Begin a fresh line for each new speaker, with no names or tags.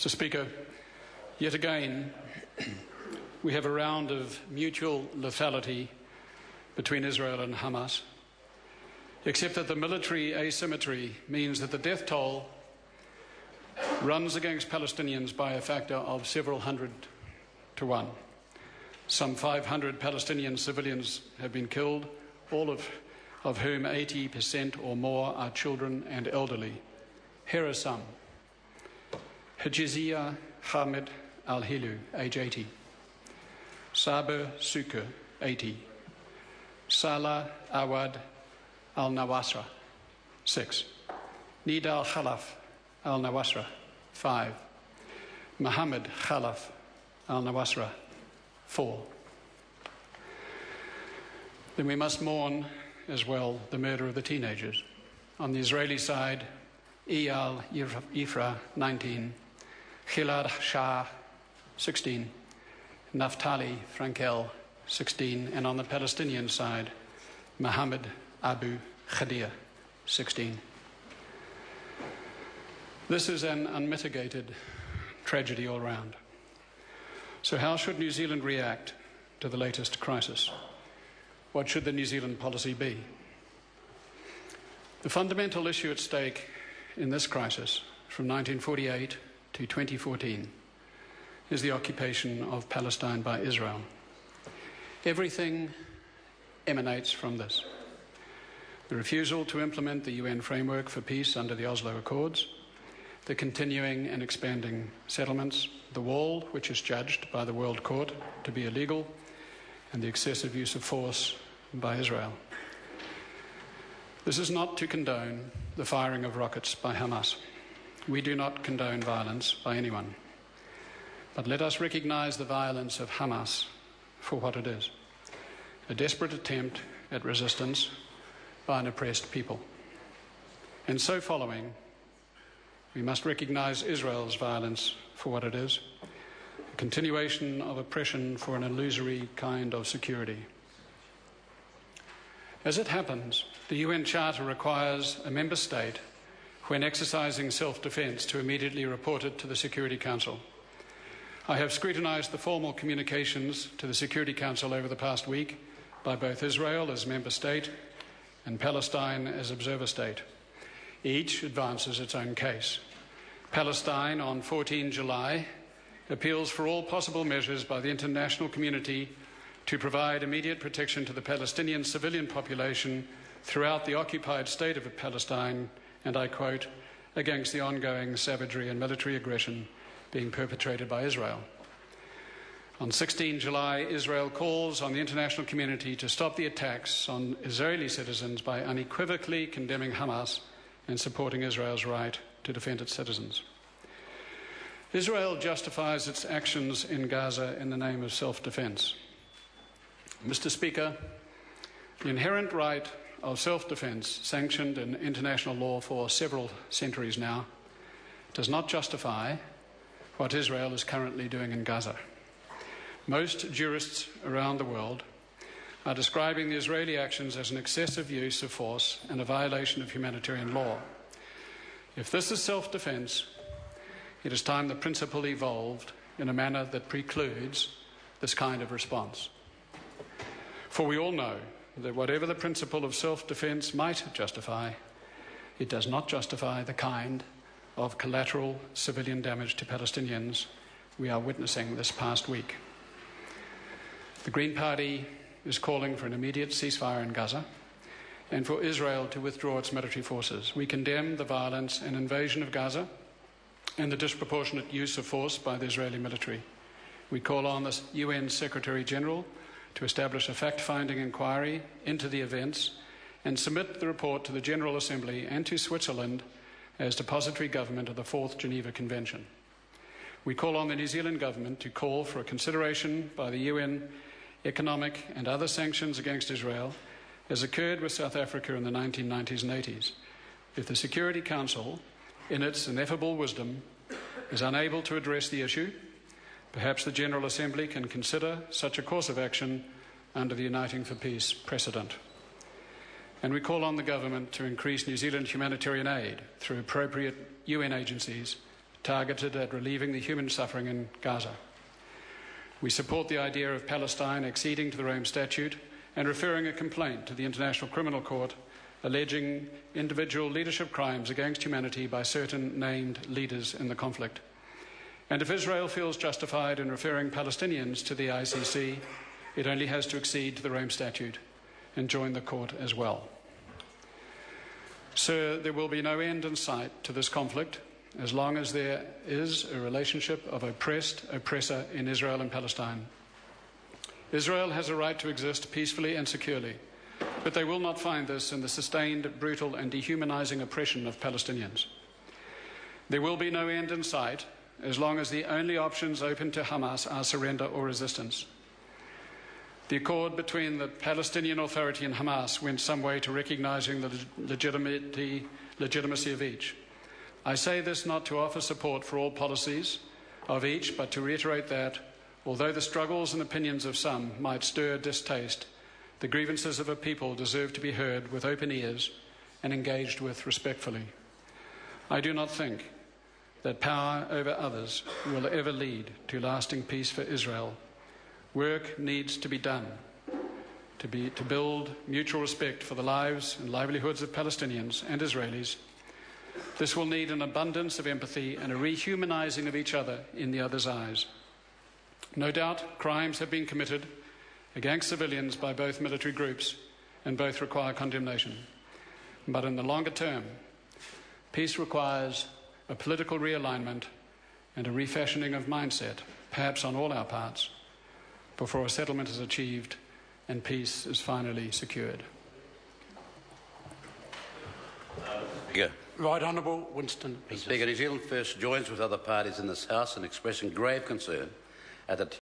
Mr. Speaker, yet again, we have a round of mutual lethality between Israel and Hamas, except that the military asymmetry means that the death toll runs against Palestinians by a factor of several hundred to one. Some 500 Palestinian civilians have been killed, all of whom 80% or more are children and elderly. Here are some. Hajizia Hamid Al-Hilu, age 80. Saber Sukur, 80. Salah Awad Al-Nawasra, 6. Nidal Khalaf Al-Nawasra, 5. Mohammed Khalaf Al-Nawasra, 4. Then we must mourn as well the murder of the teenagers. On the Israeli side, Eyal Yifra, 19, Gilad Shah, 16, Naftali Frankel, 16, and on the Palestinian side, Mohammed Abu Khadir, 16. This is an unmitigated tragedy all round. So how should New Zealand react to the latest crisis? What should the New Zealand policy be? The fundamental issue at stake in this crisis from 1948 to 2014 is the occupation of Palestine by Israel. Everything emanates from this. The refusal to implement the UN framework for peace under the Oslo Accords, the continuing and expanding settlements, the wall, which is judged by the World Court to be illegal, and the excessive use of force by Israel. This is not to condone the firing of rockets by Hamas. We do not condone violence by anyone. But let us recognize the violence of Hamas for what it is: a desperate attempt at resistance by an oppressed people. And so following, we must recognize Israel's violence for what it is: a continuation of oppression for an illusory kind of security. As it happens, the UN Charter requires a member state, when exercising self-defense, to immediately report it to the Security Council. I have scrutinized the formal communications to the Security Council over the past week by both Israel as member state and Palestine as observer state. Each advances its own case. Palestine, on 14 July, appeals for all possible measures by the international community to provide immediate protection to the Palestinian civilian population throughout the occupied state of Palestine, and I quote, against the ongoing savagery and military aggression being perpetrated by Israel. On 16 July, Israel calls on the international community to stop the attacks on Israeli citizens by unequivocally condemning Hamas and supporting Israel's right to defend its citizens. Israel justifies its actions in Gaza in the name of self-defense. Mr. Speaker, the inherent right of self-defense, sanctioned in international law for several centuries now, does not justify what Israel is currently doing in Gaza. Most jurists around the world are describing the Israeli actions as an excessive use of force and a violation of humanitarian law. If this is self-defense, it is time the principle evolved in a manner that precludes this kind of response. For we all know that whatever the principle of self-defense might justify, it does not justify the kind of collateral civilian damage to Palestinians we are witnessing this past week. The Green Party is calling for an immediate ceasefire in Gaza and for Israel to withdraw its military forces. We condemn the violence and invasion of Gaza and the disproportionate use of force by the Israeli military. We call on the UN Secretary General to establish a fact-finding inquiry into the events and submit the report to the General Assembly and to Switzerland as depository government of the Fourth Geneva Convention. We call on the New Zealand government to call for a consideration by the UN economic and other sanctions against Israel, as occurred with South Africa in the 1990s and 80s. If the Security Council, in its ineffable wisdom, is unable to address the issue, perhaps the General Assembly can consider such a course of action under the Uniting for Peace precedent. And we call on the government to increase New Zealand humanitarian aid through appropriate UN agencies targeted at relieving the human suffering in Gaza. We support the idea of Palestine acceding to the Rome Statute and referring a complaint to the International Criminal Court alleging individual leadership crimes against humanity by certain named leaders in the conflict. And if Israel feels justified in referring Palestinians to the ICC, it only has to accede to the Rome Statute and join the court as well. Sir, there will be no end in sight to this conflict as long as there is a relationship of oppressor in Israel and Palestine. Israel has a right to exist peacefully and securely, but they will not find this in the sustained, brutal and dehumanizing oppression of Palestinians. There will be no end in sight as long as the only options open to Hamas are surrender or resistance. The accord between the Palestinian Authority and Hamas went some way to recognizing the legitimacy of each. I say this not to offer support for all policies of each, but to reiterate that, although the struggles and opinions of some might stir distaste, the grievances of a people deserve to be heard with open ears and engaged with respectfully. I do not think that power over others will ever lead to lasting peace for Israel. Work needs to be done to build mutual respect for the lives and livelihoods of Palestinians and Israelis. This will need an abundance of empathy and a rehumanizing of each other in the other's eyes. No doubt, crimes have been committed against civilians by both military groups, and both require condemnation. But in the longer term, peace requires a political realignment and a refashioning of mindset, perhaps on all our parts, before a settlement is achieved and peace is finally secured.
Speaker.
Right Honourable Winston Peters.
Speaker, New Zealand First joins with other parties in this House in expressing grave concern at the